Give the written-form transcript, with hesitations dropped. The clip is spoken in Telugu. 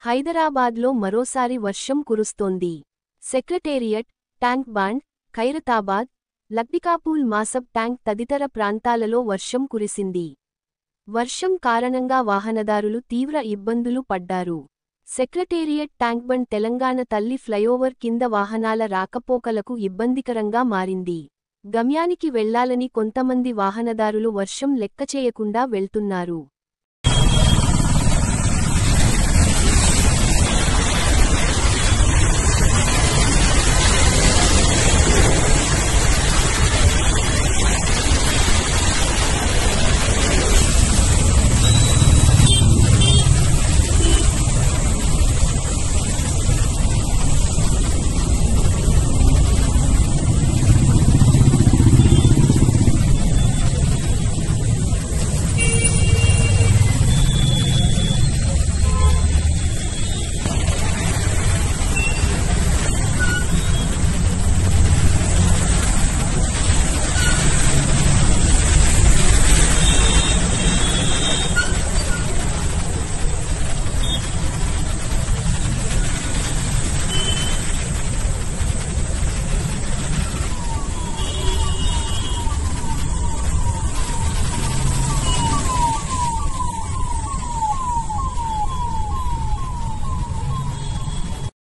హైదరాబాద్లో మరోసారి వర్షం కురుస్తోంది. Secretariat, tank bund, Khairatabad, Lakdikapul Masab tank తదితర ప్రాంతాలలో వర్షం కురిసింది. వర్షం కారణంగా వాహనదారులు తీవ్ర ఇబ్బందులు పడ్డారు. సెక్రటేరియట్ ట్యాంక్బండ్ తెలంగాణ తల్లి ఫ్లైఓవర్ కింద వాహనాల రాకపోకలకు ఇబ్బందికరంగా మారింది. గమ్యానికి వెళ్లాలని కొంతమంది వాహనదారులు వర్షం లెక్కచేయకుండా వెళ్తున్నారు.